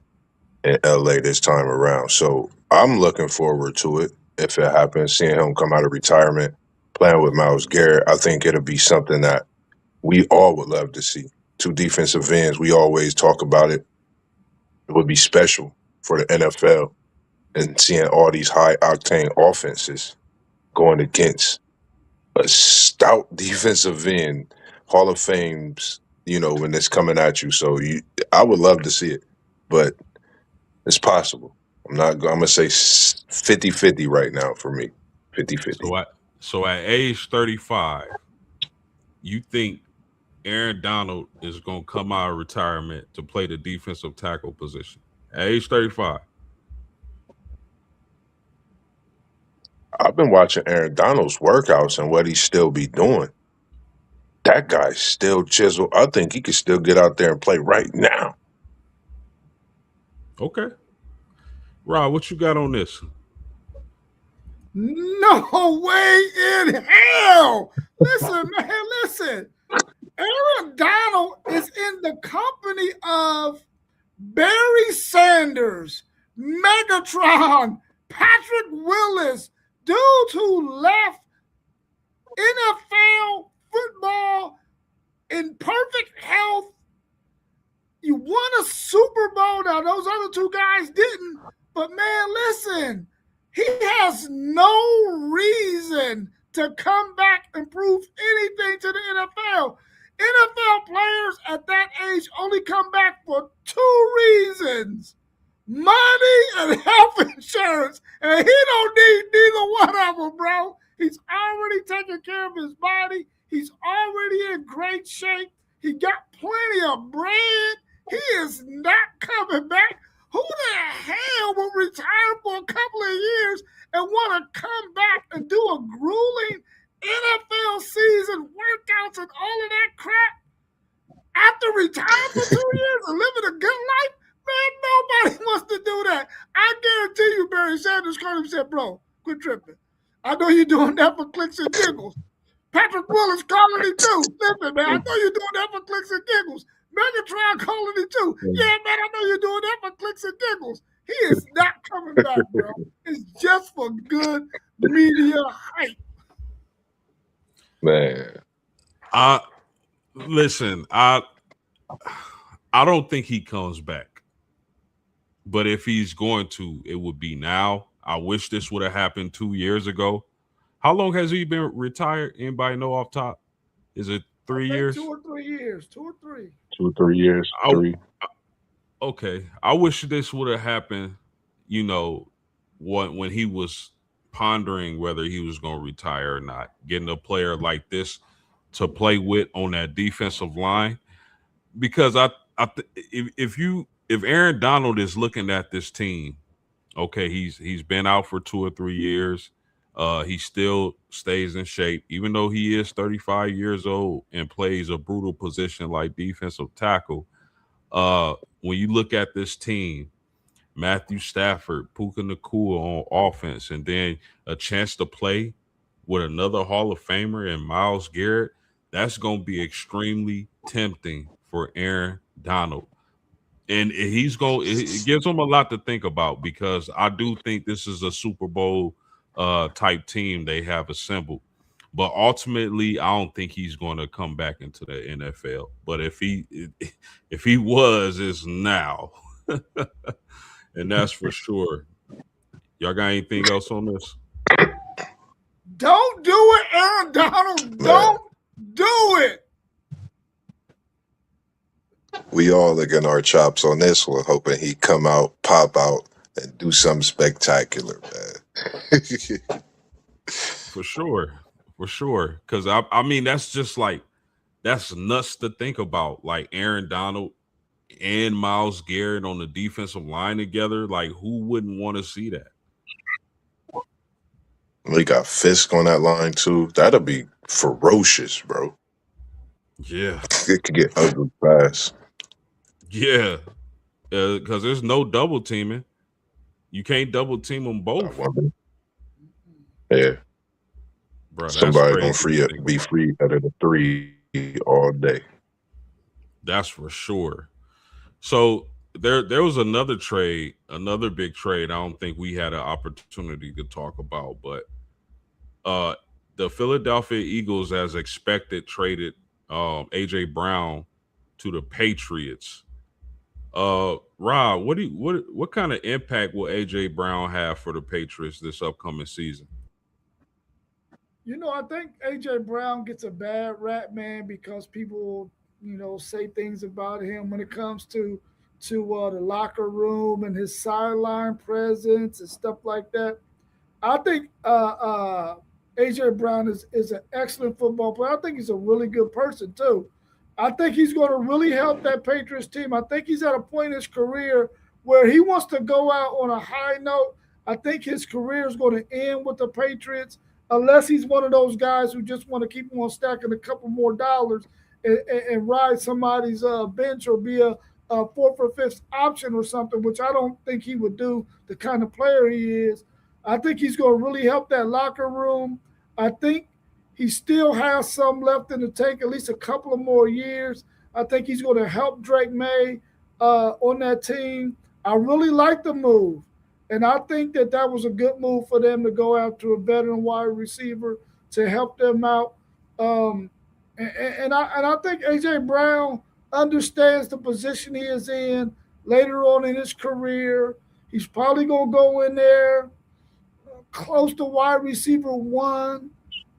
in LA this time around. So I'm looking forward to it if it happens, seeing him come out of retirement, playing with Myles Garrett. I think it'll be something that we all would love to see. Two defensive ends, we always talk about it. It would be special for the NFL and seeing all these high-octane offenses going against a stout defensive end, Hall of Fames, when it's coming at you. So I would love to see it, but it's possible. I'm going to say 50-50 right now for me, 50-50. So at age 35, you think Aaron Donald is going to come out of retirement to play the defensive tackle position at age 35? I've been watching Aaron Donald's workouts and what he still be doing. That guy's still chiseled. I think he could still get out there and play right now. Okay. Rob, what you got on this? No way in hell. Listen, man, listen. Aaron Donald is in the company of Barry Sanders, Megatron, Patrick Willis, dudes who left NFL football in perfect health. You won a Super Bowl. Now, those other two guys didn't. But, man, listen, he has no reason to come back and prove anything to the NFL. NFL players at that age only come back for two reasons: money and health insurance. And he don't need neither one of them, bro. He's already taking care of his body. He's already in great shape. He got plenty of bread. He is not coming back. Who the hell will retire for a couple of years and want to come back and do a grueling NFL season workouts and all of that crap after retiring for 2 years and living a good life? Man, nobody wants to do that. I guarantee you Barry Sanders called him and said, bro, quit tripping. I know you're doing that for clicks and giggles. Patrick Willis calling him too. Listen, man, I know you're doing that for clicks and giggles. Megatron calling it too. Yeah, man, I know you're doing that for clicks and giggles. He is not coming back, bro. It's just for good media hype. Man. Listen, I don't think he comes back. But if he's going to, it would be now. I wish this would have happened 2 years ago. How long has he been retired? Anybody know off top? Is it 3 years? 2 or 3 years. 2 or 3. 2 or 3 years. 3. Okay. I wish this would have happened, when he was pondering whether he was going to retire or not. Getting a player like this to play with on that defensive line. Because if Aaron Donald is looking at this team, okay, he's been out for 2 or 3 years. He still stays in shape, even though he is 35 years old and plays a brutal position like defensive tackle. When you look at this team, Matthew Stafford, Puka Nacua on offense, and then a chance to play with another Hall of Famer and Myles Garrett, that's going to be extremely tempting for Aaron Donald. And it gives him a lot to think about, because I do think this is a Super Bowl type team they have assembled. But ultimately, I don't think he's going to come back into the NFL. But if he was, it's now. And that's for sure. Y'all got anything else on this? Don't do it, Aaron Donald. Don't do it. We all licking our chops on this one, hoping he come out, pop out, and do something spectacular, man. For sure. Because I mean, that's just that's nuts to think about. Like Aaron Donald and Myles Garrett on the defensive line together. Like, who wouldn't want to see that? We got Fisk on that line too. That'll be ferocious, bro. Yeah. It could get ugly fast. Yeah. Because there's no double teaming. You can't double team them both. Yeah. Bro, somebody gonna be free out of the 3 all day. That's for sure. So there was another big trade. I don't think we had an opportunity to talk about, but the Philadelphia Eagles, as expected, traded AJ Brown to the Patriots. Rob, what kind of impact will AJ Brown have for the Patriots this upcoming season? I think AJ Brown gets a bad rap, man, because people, say things about him when it comes to the locker room and his sideline presence and stuff like that. I think AJ Brown is an excellent football player. I think he's a really good person too. I think he's going to really help that Patriots team. I think he's at a point in his career where he wants to go out on a high note. I think his career is going to end with the Patriots, unless he's one of those guys who just want to keep on stacking a couple more dollars and ride somebody's bench or be a fourth or fifth option or something, which I don't think he would do, the kind of player he is. I think he's going to really help that locker room. I think he still has some left in the tank, at least a couple of more years. I think he's going to help Drake May on that team. I really like the move. And I think that was a good move for them to go out to a veteran wide receiver to help them out. And I think AJ Brown understands the position he is in later on in his career. He's probably going to go in there close to wide receiver 1.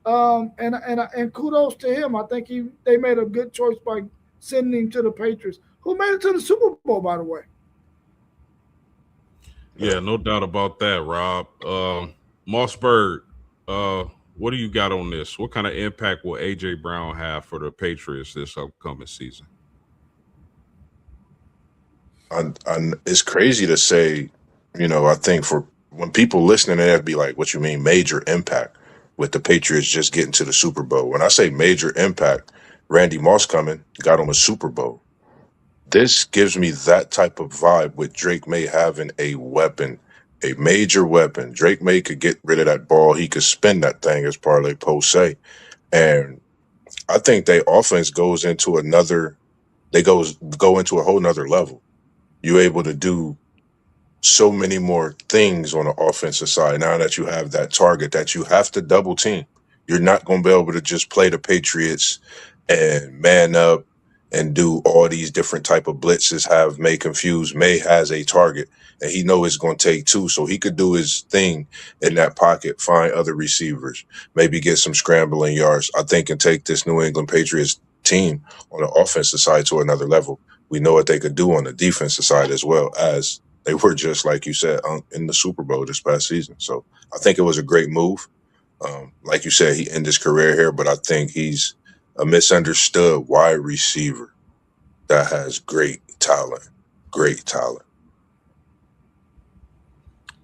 And kudos to him. I think they made a good choice by sending him to the Patriots, who made it to the Super Bowl, by the way. Yeah, no doubt about that, Rob. Mossberg, what do you got on this? What kind of impact will AJ Brown have for the Patriots this upcoming season? It's crazy to say, I think for when people listening to that, be like, what you mean major impact with the Patriots just getting to the Super Bowl? When I say major impact, Randy Moss got him a Super Bowl. This gives me that type of vibe with Drake May having a weapon, a major weapon. Drake May could get rid of that ball. He could spin that thing, as Parlay Po say. And I think their offense goes into another they go into a whole nother level. You're able to do so many more things on the offensive side now that you have that target that you have to double team. You're not going to be able to just play the Patriots and man up and do all these different type of blitzes. Have May confused. May has a target, and he know it's going to take two, so he could do his thing in that pocket, find other receivers, maybe get some scrambling yards. I think and take this New England Patriots team on the offensive side to another level. We know what they could do on the defensive side as well, as they were just like you said in the Super Bowl this past season. So I think it was a great move. Like you said, he ended his career here, but I think he's a misunderstood wide receiver that has great talent. Great talent.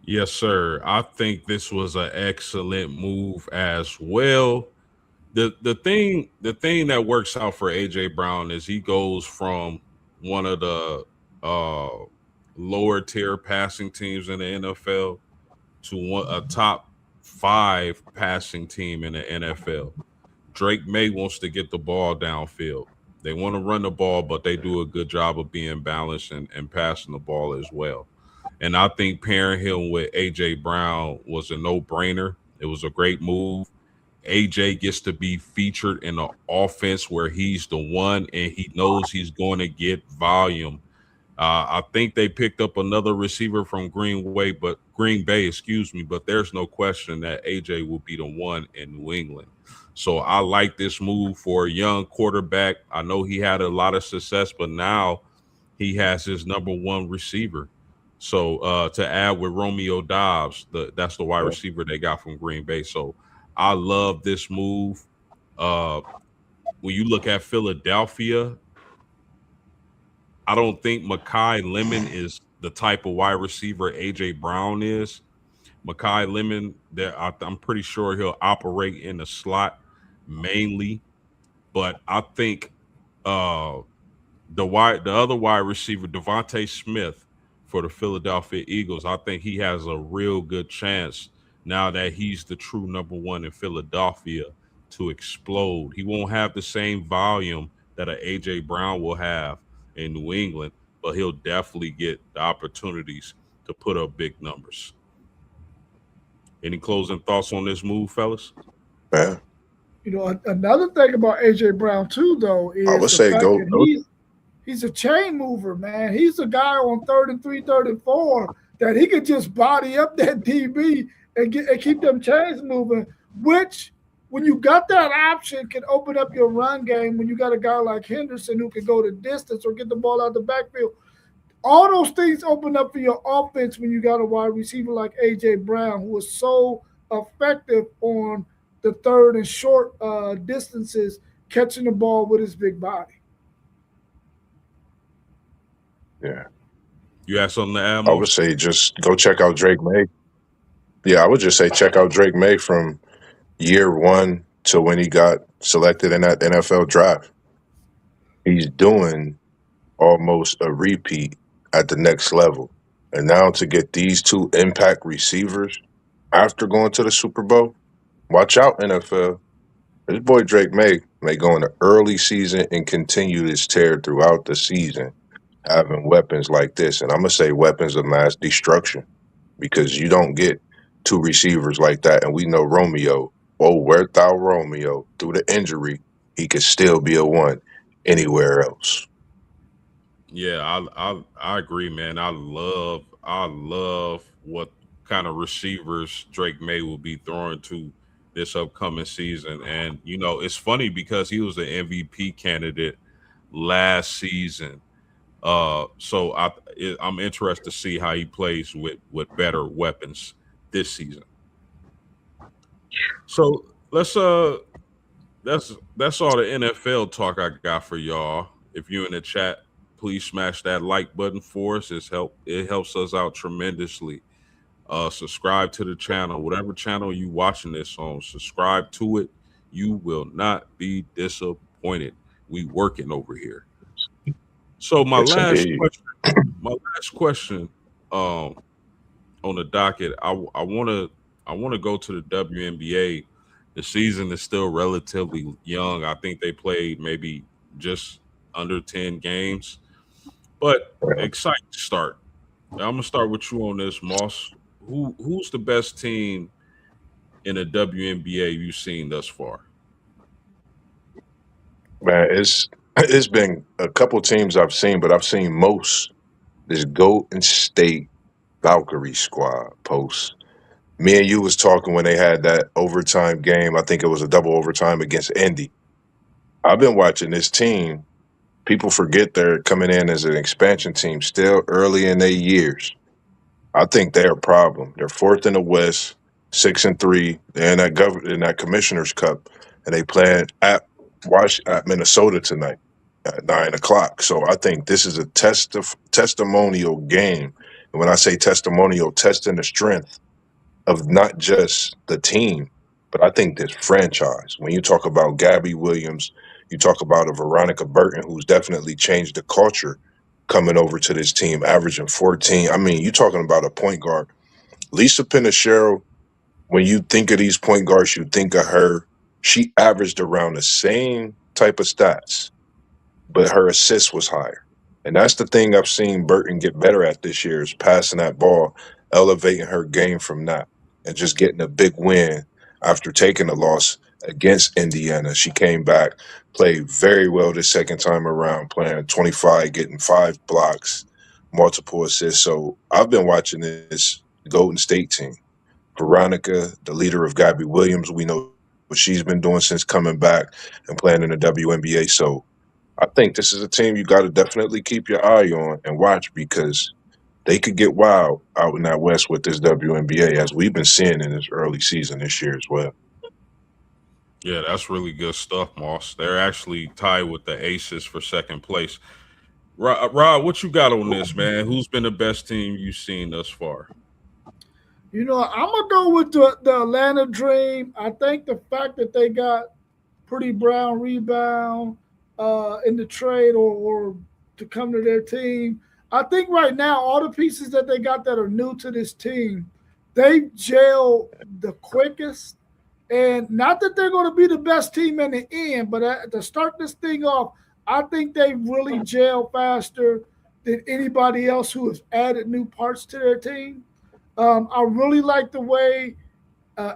Yes, sir. I think this was an excellent move as well. The thing that works out for AJ Brown is he goes from one of the uh lower tier passing teams in the NFL to a top 5 passing team in the NFL. Drake May wants to get the ball downfield. They want to run the ball, but they do a good job of being balanced and passing the ball as well. And I think pairing him with AJ Brown was a no-brainer. It was a great move. AJ gets to be featured in an offense where he's the one and he knows he's going to get volume. I think they picked up another receiver from Green Bay, excuse me, but there's no question that AJ will be the one in New England. So I like this move for a young quarterback. I know he had a lot of success, but now he has his number one receiver. So to add with Romeo Dobbs, that's the wide receiver they got from Green Bay. So I love this move. Uh, when you look at Philadelphia, I don't think Makai Lemon is the type of wide receiver AJ Brown is. Makai Lemon, I'm pretty sure he'll operate in the slot mainly, but I think uh, the other wide receiver, Devontae Smith for the Philadelphia Eagles, I think he has a real good chance now that he's the true number one in Philadelphia to explode. He won't have the same volume that a AJ Brown will have in New England, but he'll definitely get the opportunities to put up big numbers. Any closing thoughts on this move, fellas? Man, Another thing about AJ Brown too, though, I is would the say fact go. that he's a chain mover, man. He's a guy on 3rd and 3, 3rd and 4 that he could just body up that DB and keep them chains moving, which when you got that option can open up your run game when you got a guy like Henderson who can go the distance or get the ball out the backfield. All those things open up for your offense when you got a wide receiver like AJ Brown, who is so effective on the third and short distances, catching the ball with his big body. Yeah. You have something to add, I Mo? would say just go check out Drake May. Yeah, I would just say check out Drake May from year one to when he got selected in that NFL draft. He's doing almost a repeat at the next level. And now to get these two impact receivers after going to the Super Bowl, watch out, NFL. This boy Drake may go in the early season and continue this tear throughout the season, having weapons like this. And I'm going to say weapons of mass destruction because you don't get two receivers like that. And we know Romeo, oh, where thou Romeo, through the injury, he could still be a one anywhere else. Yeah, I agree, man. I love what kind of receivers Drake May will be throwing to this upcoming season. And it's funny because he was an MVP candidate last season. I'm interested to see how he plays with better weapons this season. So let's that's all the NFL talk I got for y'all. If you're in the chat, please smash that like button for us. It helps us out tremendously. Subscribe to the channel, whatever channel you watching this on. Subscribe to it. You will not be disappointed. We working over here. So Yes, indeed. my last question, on the docket. I want to go to the WNBA. The season is still relatively young. I think they played maybe just under 10 games. But exciting start. I'm gonna start with you on this, Moss. Who's the best team in the WNBA you've seen thus far? Man, it's been a couple teams I've seen, but I've seen most this Golden State Valkyrie squad post. Me and you was talking when they had that overtime game. I think it was a double overtime against Indy. I've been watching this team. People forget they're coming in as an expansion team still early in their years. I think they're a problem. They're fourth in the West, 6-3. They're in in that Commissioner's Cup, and they playing at Minnesota tonight at 9 o'clock. So I think this is a testimonial game. And when I say testimonial, testing the strength of not just the team, but I think this franchise. When you talk about Gabby Williams, you talk about a Veronica Burton who's definitely changed the culture coming over to this team, averaging 14. I mean, you're talking about a point guard. Lisa Pinachero, when you think of these point guards, you think of her. She averaged around the same type of stats, but her assist was higher. And that's the thing I've seen Burton get better at this year is passing that ball, elevating her game from that, and just getting a big win after taking a loss against Indiana. She came back, played very well the second time around, playing 25, getting 5 blocks, multiple assists. So I've been watching this Golden State team. Veronica, the leader of Gabby Williams, we know what she's been doing since coming back and playing in the WNBA. So I think this is a team you got to definitely keep your eye on and watch because they could get wild out in that West with this WNBA, as we've been seeing in this early season this year as well. Yeah, that's really good stuff, Moss. They're actually tied with the Aces for second place. Rob, what you got on this, man? Who's been the best team you've seen thus far? I'm gonna go with the Atlanta Dream. I think the fact that they got Pretty Brown rebound in the trade or to come to their team. I think right now all the pieces that they got that are new to this team, they gel the quickest. And not that they're going to be the best team in the end, but to start this thing off, I think they really gel faster than anybody else who has added new parts to their team. I really like the way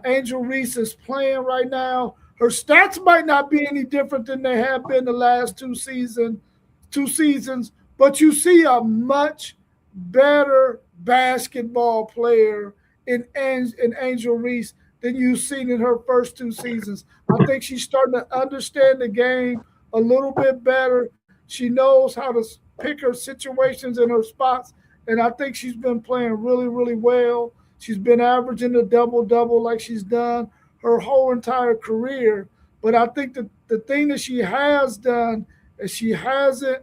Angel Reese is playing right now. Her stats might not be any different than they have been the last two seasons, but you see a much better basketball player in Angel Reese than you've seen in her first 2 seasons. I think she's starting to understand the game a little bit better. She knows how to pick her situations and her spots, and I think she's been playing really, really well. She's been averaging a double-double like she's done her whole entire career. But I think that the thing that she has done is she hasn't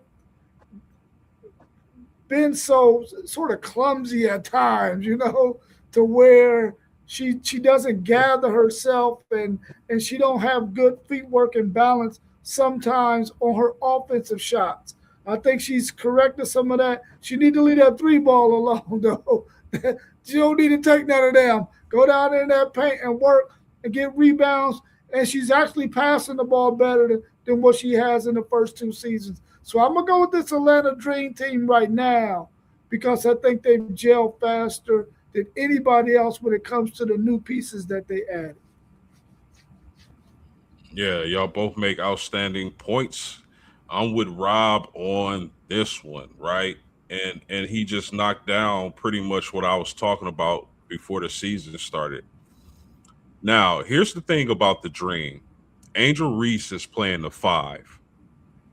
been so sort of clumsy at times, to where she doesn't gather herself and she don't have good feet work and balance sometimes on her offensive shots. I think she's corrected some of that. She need to leave that three ball alone though. She don't need to take none of them. Go down in that paint and work and get rebounds. And she's actually passing the ball better than what she has in the first 2 seasons. So I'm going to go with this Atlanta Dream team right now because I think they've gelled faster than anybody else when it comes to the new pieces that they added. Yeah, y'all both make outstanding points. I'm with Rob on this one, right? And he just knocked down pretty much what I was talking about before the season started. Now, here's the thing about the Dream. Angel Reese is playing the five.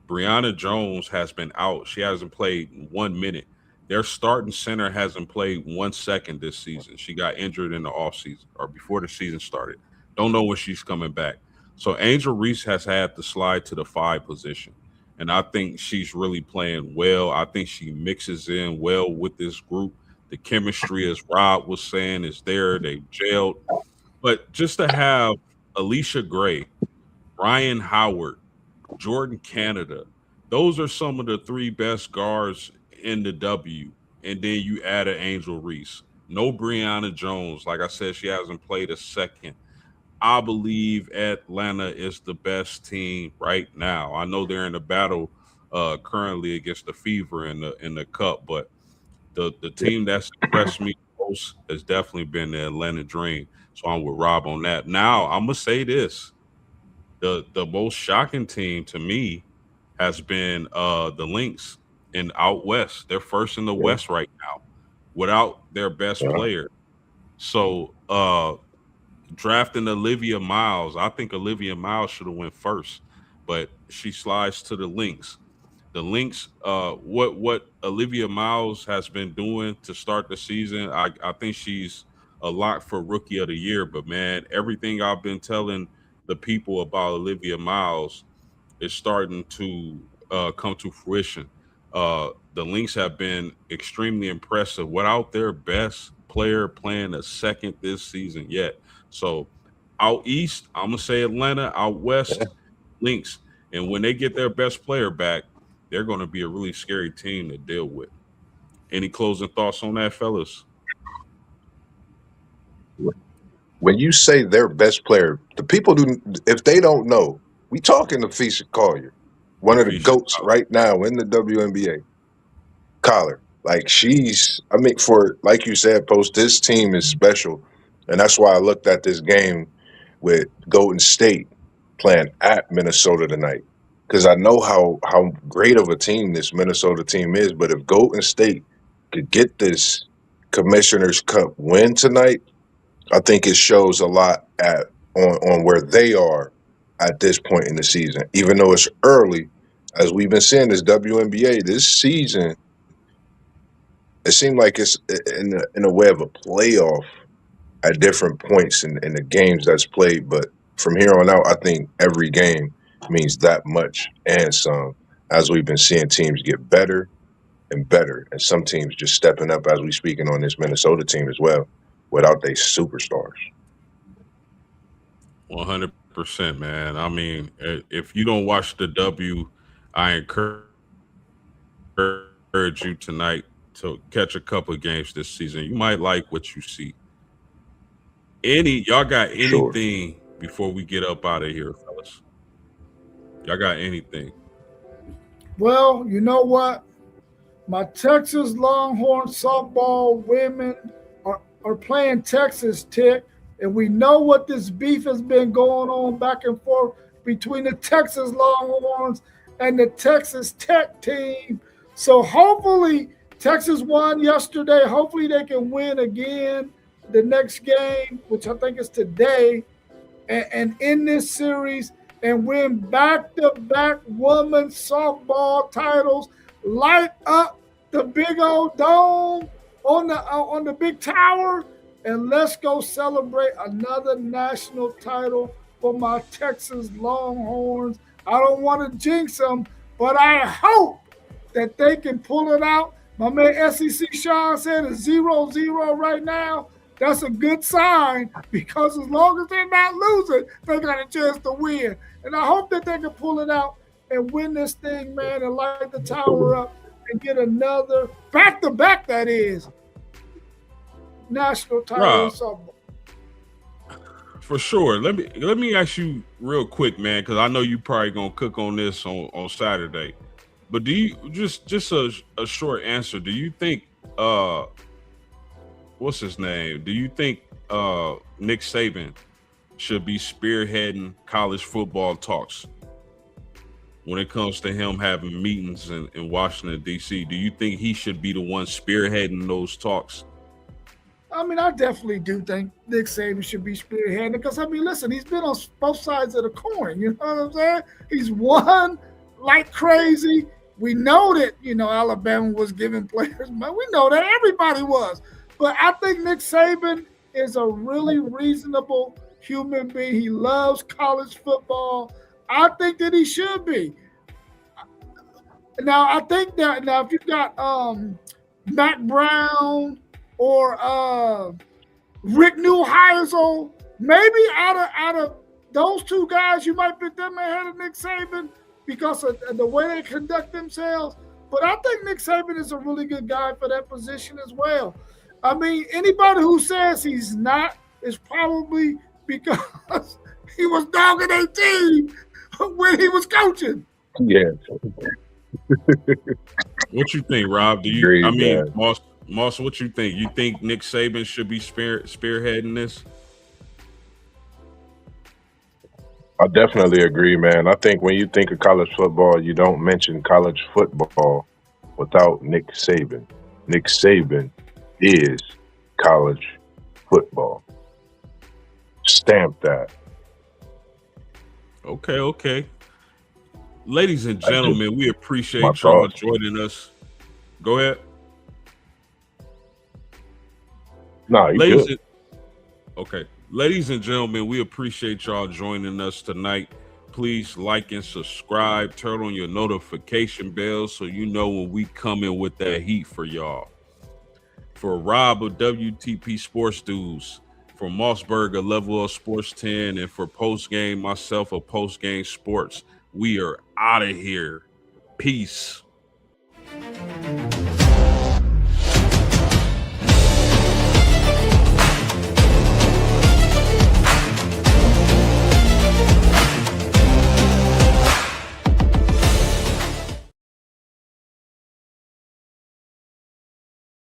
Brianna Jones has been out. She hasn't played 1 minute. Their starting center hasn't played 1 second this season. She got injured in the offseason or before the season started. Don't know when she's coming back. So Angel Reese has had to slide to the five position. And I think she's really playing well. I think she mixes in well with this group. The chemistry, as Rob was saying, is there. They've gelled. But just to have Alicia Gray, Ryan Howard, Jordan Canada, those are some of the three best guards in the W. And then you add an Angel Reese. No Brianna Jones. Like I said, she hasn't played a second. I believe Atlanta is the best team right now. I know they're in a battle currently against the Fever in the Cup. But the team that's impressed me most has definitely been the Atlanta Dream. So I'm with Rob on that. Now I'm gonna say this: the most shocking team to me has been the Lynx in out west. They're first in the Yeah, West right now without their best yeah, player. So drafting Olivia Miles, I think Olivia Miles should have went first, but she slides to the Lynx. The Lynx, what Olivia Miles has been doing to start the season, I think she's a lock for Rookie of the Year. But man, everything I've been telling the people about Olivia Miles is starting to come to fruition. The Lynx have been extremely impressive without their best player playing a second this season yet. So out east, I'm gonna say Atlanta. Out yeah. west, Lynx. And when they get their best player back, they're going to be a really scary team to deal with. Any closing thoughts on that, fellas? When you say their best player, the people do. If they don't know, we talking to Fisher Collier, one of the Fisher goats right now in the WNBA. Collar, like she's. I mean, for like you said, Post. This team is special, and that's why I looked at this game with Golden State playing at Minnesota tonight, because I know how great of a team this Minnesota team is. But if Golden State could get this Commissioner's Cup win tonight, I think it shows a lot at on where they are at this point in the season. Even though it's early, as we've been seeing this WNBA this season, it seemed like it's in a way of a playoff at different points in the games that's played. But from here on out, I think every game means that much and some. As we've been seeing teams get better and better, and some teams just stepping up as we speaking on this Minnesota team as well, without their superstars. 100%, man. I mean, if you don't watch the W, I encourage you tonight to catch a couple of games this season. You might like what you see. Y'all got Sure. anything before we get up out of here, fellas? Y'all got anything? Well, you know what? My Texas Longhorn softball women are playing Texas Tech, and we know what this beef has been going on back and forth between the Texas Longhorns and the Texas Tech team. So hopefully, Texas won yesterday. Hopefully, they can win again the next game, which I think is today, and in this series and win back-to-back women's softball titles. Light up the big old dome on the big tower, and let's go celebrate another national title for my Texas Longhorns. I don't want to jinx them, but I hope that they can pull it out. My man SEC Sean said it's 0-0 right now. That's a good sign, because as long as they're not losing, they got a chance to win. And I hope that they can pull it out and win this thing, man, and light the tower up and get another back-to-back, that is, national title in softball. For sure. Let me ask you real quick, man, because I know you probably gonna cook on this on Saturday. But do you just a short answer? Do you think what's his name? Do you think Nick Saban should be spearheading college football talks when it comes to him having meetings in Washington, D.C.? Do you think he should be the one spearheading those talks? I mean, I definitely do think Nick Saban should be spearheading, because, I mean, listen, he's been on both sides of the coin. You know what I'm saying? He's won like crazy. We know that, Alabama was giving players money. We know that everybody was. But I think Nick Saban is a really reasonable human being. He loves college football. I think that he should be. Now, I think that if you got Matt Brown or Rick Neuheisel, maybe out of those two guys, you might put them ahead of Nick Saban because of the way they conduct themselves. But I think Nick Saban is a really good guy for that position as well. I mean, anybody who says he's not is probably because he was dogging a team when he was coaching. Yeah, What you think, Rob? Do you? I Agreed, mean, man. Moss. What you think? You think Nick Saban should be spearheading this? I definitely agree, man. I think when you think of college football, you don't mention college football without Nick Saban. Nick Saban is college football. Stamp that. Okay. Ladies and I just gentlemen, we my appreciate y'all thoughts. joining us. Go ahead. No, you Ladies good. and Okay. Ladies and gentlemen, we appreciate y'all joining us tonight. Please like and subscribe. Turn on your notification bell so you know when we come in with that heat for y'all. For Rob of WTP Sports Dudes, for Mossberg of Level of Sports 10, and for Postgame, myself of Postgame Sports, we are out of here. Peace.